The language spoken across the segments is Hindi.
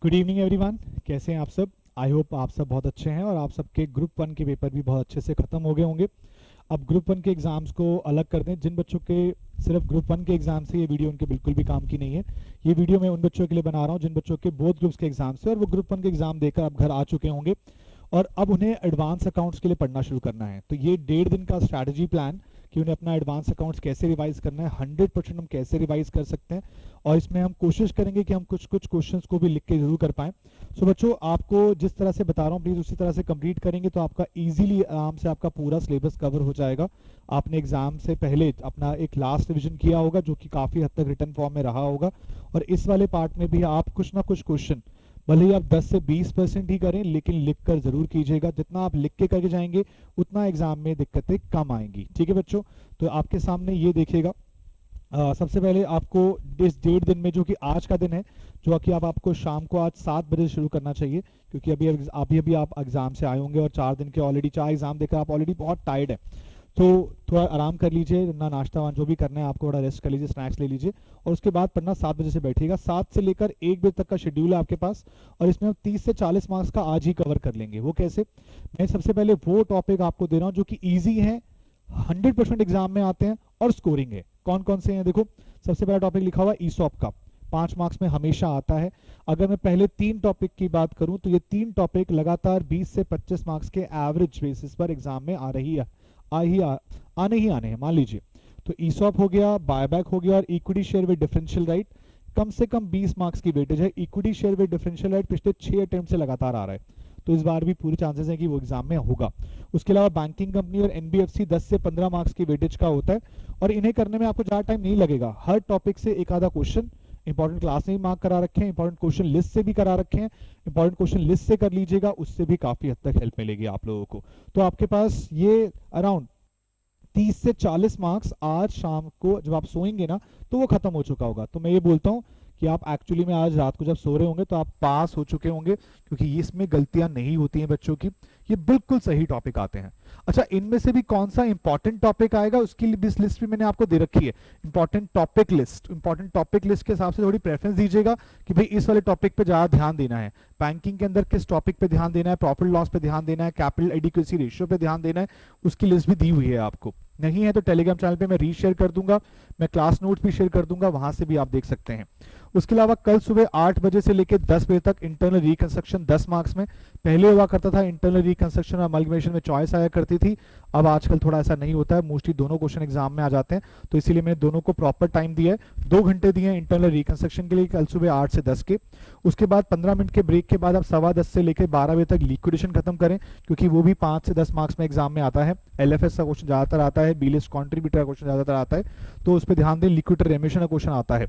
गुड इवनिंग एवरीवन, कैसे हैं आप सब। आई होप आप सब बहुत अच्छे हैं और आप सबके ग्रुप वन के पेपर भी बहुत अच्छे से ख़त्म हो गए होंगे। अब ग्रुप वन के एग्ज़ाम्स को अलग कर दें। जिन बच्चों के सिर्फ ग्रुप वन के एग्ज़ाम से ये वीडियो उनके बिल्कुल भी काम की नहीं है। ये वीडियो मैं उन बच्चों के लिए बना रहा हूँ जिन बच्चों के बोथ ग्रुप्स के एग्ज़ाम से और वो ग्रुप वन के एग्ज़ाम देकर अब घर आ चुके होंगे और अब उन्हें एडवांस अकाउंट्स के लिए पढ़ना शुरू करना है। तो ये 1.5 दिन का स्ट्रैटेजी प्लान कि उन्हें अपना एडवांस अकाउंट्स कैसे रिवाइज करना है, 100% हम कैसे रिवाइज कर सकते हैं और इसमें हम कोशिश करेंगे कि हम कुछ कुछ क्वेश्चंस को भी लिख के जरूर कर पाएं। सो बच्चों, आपको जिस तरह से बता रहा हूँ प्लीज़ उसी तरह से कंप्लीट करेंगे तो आपका इजीली आराम से आपका पूरा सिलेबस कवर हो जाएगा। आपने एग्जाम से पहले अपना एक लास्ट रिविजन किया होगा जो कि काफ़ी हद तक रिटर्न फॉर्म में रहा होगा और इस वाले पार्ट में भी आप कुछ ना कुछ क्वेश्चन भले ही आप 10 से 20% ही करें लेकिन लिख कर जरूर कीजिएगा। जितना आप लिख के करके जाएंगे उतना एग्जाम में दिक्कतें कम आएंगी। ठीक है बच्चों, तो आपके सामने ये देखिएगा। सबसे पहले आपको इस 1.5 दिन में जो कि आज का दिन है, जो कि अब आपको शाम को आज 7 बजे शुरू करना चाहिए क्योंकि अभी आप एग्जाम से आए होंगे और 4 दिन के ऑलरेडी 4 एग्जाम देकर आप ऑलरेडी बहुत टायर्ड है। तो थोड़ा आराम कर लीजिए, ना नाश्ता वान जो भी करना है आपको थोड़ा रेस्ट कर लीजिए, स्नैक्स ले लीजिए और उसके बाद पढ़ना 7 बजे से बैठिएगा। 7 से लेकर 1 बजे तक का शेड्यूल है आपके पास और इसमें हम 30 से 40 मार्क्स का आज ही कवर कर लेंगे। वो कैसे? मैं सबसे पहले वो टॉपिक आपको दे रहा हूँ जो कि ईजी है, 100% एग्जाम में आते हैं और स्कोरिंग है। कौन कौन से हैं देखो। सबसे पहला टॉपिक लिखा हुआ है ईसॉप का, 5 मार्क्स में हमेशा आता है। अगर मैं पहले 3 टॉपिक की बात करूं तो ये 3 टॉपिक लगातार 20 से 25 मार्क्स के एवरेज बेसिस पर एग्जाम में आने ही आने हैं, मान लीजिए। तो ईसॉप हो गया, बायबैक हो गया और equity share with differential right. कम से कम 20 मार्क्स की वेटेज है। Equity share with differential right पिछले 6 अटेम्प्ट से लगातार आ रहा है तो इस बार भी पूरे चांसेस हैं कि वो एग्जाम में होगा। उसके अलावा बैंकिंग कंपनी और एनबीएफसी 10 से 15 मार्क्स की वेटेज का होता है और इन्हें करने में आपको ज़्यादा टाइम नहीं लगेगा। हर टॉपिक से एक आधा क्वेश्चन इंपॉर्टेंट क्लास में भी मार्क करा रखे हैं, इंपॉर्टेंट क्वेश्चन लिस्ट से भी करा रखे हैं। इंपॉर्टेंट क्वेश्चन लिस्ट से कर लीजिएगा, उससे भी काफ़ी हद तक हेल्प मिलेगी आप लोगों को। तो आपके पास ये अराउंड 30 से 40 मार्क्स आज शाम को जब आप सोएंगे ना तो वो खत्म हो चुका होगा। तो मैं ये बोलता हूँ कि आप एक्चुअली में आज रात को जब सो रहे होंगे तो आप पास हो चुके होंगे क्योंकि इसमें गलतियां नहीं होती हैं बच्चों की। ये बिल्कुल सही टॉपिक आते हैं। अच्छा, इनमें से भी कौन सा इंपॉर्टेंट टॉपिक आएगा उसकी लिस्ट भी मैंने आपको दे रखी है। इंपॉर्टेंट टॉपिक लिस्ट के हिसाब से थोड़ी प्रेफरेंस दीजिएगा कि भाई इस वाले टॉपिक पे ज़्यादा ध्यान देना है। बैंकिंग के अंदर किस टॉपिक पे ध्यान देना है, प्रॉफिट लॉस पे ध्यान देना है, कैपिटल एडिक्वेसी रेशियो पे ध्यान देना है, उसकी लिस्ट भी दी हुई है आपको। नहीं है तो टेलीग्राम चैनल पे मैं रीशेयर कर दूंगा, मैं क्लास नोट्स भी शेयर कर दूंगा, वहां से भी आप देख सकते हैं। उसके अलावा कल सुबह 8 बजे से लेकर 10 बजे तक इंटरनल रिकंस्ट्रक्शन 10 मार्क्स में। पहले हुआ करता था इंटरनल रिकंस्ट्रक्शन और अमलगमेशन में चॉइस आया करती थी, अब आजकल थोड़ा ऐसा नहीं होता है, मोस्टली दोनों क्वेश्चन एग्जाम में आ जाते हैं। तो इसीलिए मैंने दोनों को प्रॉपर टाइम दिया है, 2 घंटे दिए हैं इंटरनल रिकंस्ट्रक्शन के लिए कल सुबह 8 से 10 के। उसके बाद 15 मिनट के ब्रेक के बाद आप 10:15 से लेकर 12 बजे तक लिक्विडेशन खत्म करें क्योंकि वो भी 5 से 10 मार्क्स में एग्जाम में आता है। एलएफएस का क्वेश्चन ज्यादातर आता है, बी लिस्ट कॉन्ट्रीब्यूटर का क्वेश्चन ज्यादातर आता है, तो उस पर ध्यान दें। लिक्विडेटर रेमिशन का क्वेश्चन आता है।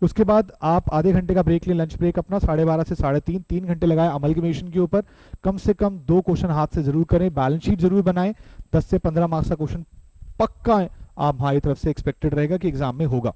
उसके बाद आप आधे घंटे का ब्रेक लें, लंच ब्रेक अपना 12:30 से 3:30, 3 घंटे लगाए अमलगमेशन के ऊपर। कम से कम 2 क्वेश्चन हाथ से जरूर करें, बैलेंस शीट जरूर बनाएं। 10 से 15 मार्क्स का क्वेश्चन पक्का आप हमारी तरफ से एक्सपेक्टेड रहेगा कि एग्जाम में होगा।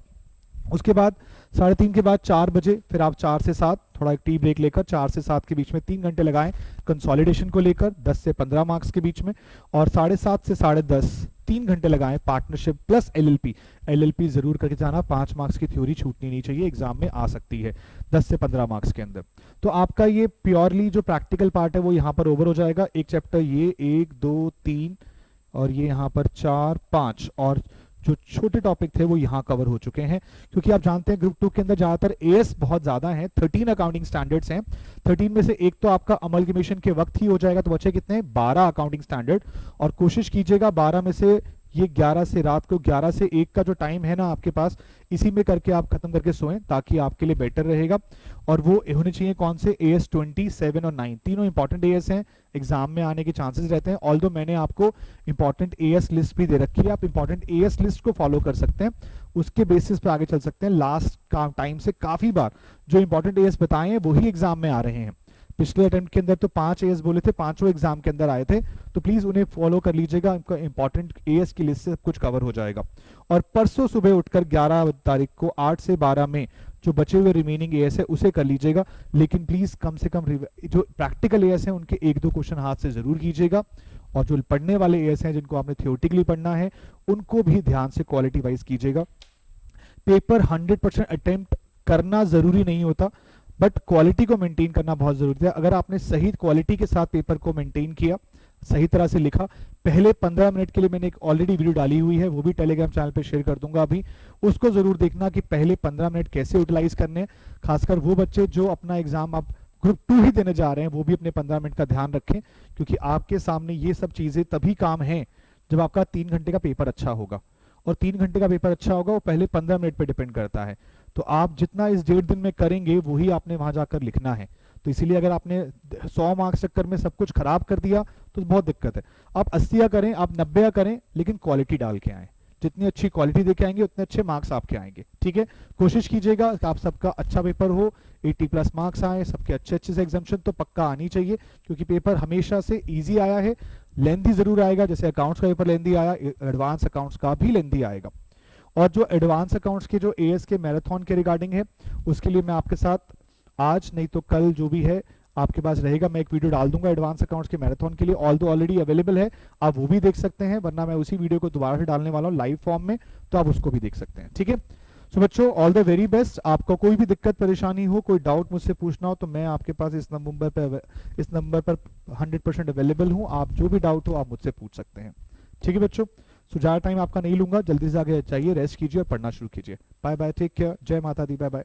उसके बाद 3:30 के बाद 4 बजे फिर आप 4 से 7 थोड़ा एक टी ब्रेक लेकर 4 से 7 के बीच में 3 घंटे लगाएं कंसोलिडेशन को लेकर 10 से 15 मार्क्स के बीच में। और 7:30 से 10:30 3 घंटे लगाएं पार्टनरशिप प्लस एलएलपी जरूर करके जाना। 5 मार्क्स की थ्योरी छूटनी नहीं चाहिए, एग्जाम में आ सकती है 10 से 15 मार्क्स के अंदर। तो आपका ये प्योरली जो प्रैक्टिकल पार्ट है वो यहाँ पर ओवर हो जाएगा। एक चैप्टर ये 1 2 3 और ये यहाँ पर 4 5 और जो छोटे टॉपिक थे वो यहाँ कवर हो चुके हैं क्योंकि आप जानते हैं ग्रुप 2 के अंदर ज्यादातर एएस बहुत ज्यादा हैं। 13 अकाउंटिंग स्टैंडर्ड्स हैं। 13 में से एक तो आपका अमलगमेशन के वक्त ही हो जाएगा, तो बचे कितने? 12 अकाउंटिंग स्टैंडर्ड। और कोशिश कीजिएगा 12 में से ये 11 से रात को 11 से 1 का जो टाइम है ना आपके पास, इसी में करके आप खत्म करके सोएं ताकि आपके लिए बेटर रहेगा। और वो होने चाहिए कौन से? AS 20, 7 और 9 तीनों इंपॉर्टेंट AS हैं, एग्जाम में आने के चांसेस रहते हैं। ऑल्दो मैंने आपको इंपॉर्टेंट AS लिस्ट भी दे रखी है, आप इंपॉर्टेंट AS लिस्ट को फॉलो कर सकते हैं, उसके बेसिस पे आगे चल सकते हैं। लास्ट टाइम से काफी बार जो इंपॉर्टेंट AS बताए हैं वही एग्जाम में आ रहे हैं। पिछले अटेम्प्ट के अंदर तो 5 AS बोले थे, 5 एग्जाम के अंदर आए थे, तो प्लीज उन्हें फॉलो कर लीजिएगा, इनका इंपॉर्टेंट AS की लिस्ट से सब कुछ कवर हो जाएगा। और परसों सुबह उठकर 11 तारीख को 8 से 12 में जो बचे हुए रिमेनिंग AS है उसे कर लीजिएगा, लेकिन प्लीज कम से कम जो प्रैक्टिकल AS है उनके 1-2 क्वेश्चन हाथ से जरूर कीजिएगा। और जो पढ़ने वाले AS हैं जिनको आपने थियोरेटिकली पढ़ना है उनको भी ध्यान से क्वालिटी वाइज कीजिएगा। पेपर 100% अटेम्प्ट करना जरूरी नहीं होता, बट क्वालिटी को मेंटेन करना बहुत जरूरी है। अगर आपने सही क्वालिटी के साथ पेपर को मेंटेन किया, सही तरह से लिखा, पहले 15 मिनट के लिए मैंने एक ऑलरेडी वीडियो डाली हुई है, वो भी टेलीग्राम चैनल पे शेयर कर दूंगा अभी, उसको जरूर देखना कि पहले 15 मिनट कैसे यूटिलाइज करने हैं। खासकर वो बच्चे जो अपना एग्जाम आप ग्रुप 2 ही देने जा रहे हैं, वो भी अपने 15 मिनट का ध्यान रखें, क्योंकि आपके सामने ये सब चीजें तभी काम हैं जब आपका 3 घंटे का पेपर अच्छा होगा। और 3 घंटे का पेपर अच्छा होगा वो पहले 15 मिनट पे डिपेंड करता है। तो आप जितना इस 1.5 दिन में करेंगे वही आपने वहां जाकर लिखना है। तो इसीलिए अगर आपने 100 मार्क्स चक्कर में सब कुछ खराब कर दिया तो बहुत दिक्कत है। आप 80 करें, आप 90 करें, लेकिन क्वालिटी डाल के आए। जितनी अच्छी क्वालिटी देके आएंगे उतने अच्छे मार्क्स आपके आएंगे। ठीक है, कोशिश कीजिएगा कि आप सबका अच्छा पेपर हो, 80+ मार्क्स आए, सबके अच्छे अच्छे से एग्जाम्शन तो पक्का आनी चाहिए, क्योंकि पेपर हमेशा से इजी आया है। लेंथी जरूर आएगा, जैसे अकाउंट्स का पेपर लेंथी आया, एडवांस अकाउंट्स का भी लेंथी आएगा। और जो एडवांस अकाउंट्स के जो एएस के मैराथन के रिगार्डिंग है, उसके लिए मैं आपके साथ आज नहीं तो कल जो भी है आपके पास रहेगा, मैं एक वीडियो डाल दूंगा एडवांस अकाउंट्स के मैराथन के लिए, ऑलरेडी अवेलेबल है, आप वो भी देख सकते हैं, वरना मैं उसी वीडियो को दोबारा से डालने वाला हूँ लाइव फॉर्म में, तो आप उसको भी देख सकते हैं। ठीक है, सो बच्चों ऑल द वेरी बेस्ट। आपको कोई भी दिक्कत परेशानी हो, कोई डाउट मुझसे पूछना हो, तो मैं आपके पास इस नंबर पर 100% अवेलेबल हूँ। आप जो भी डाउट हो आप मुझसे पूछ सकते हैं। ठीक है बच्चों, सो ज़्यादा टाइम आपका नहीं लूंगा, जल्दी से आगे चाहिए, रेस्ट कीजिए और पढ़ना शुरू कीजिए। बाय बाय, टेक केयर, जय माता दी, बाय बाय।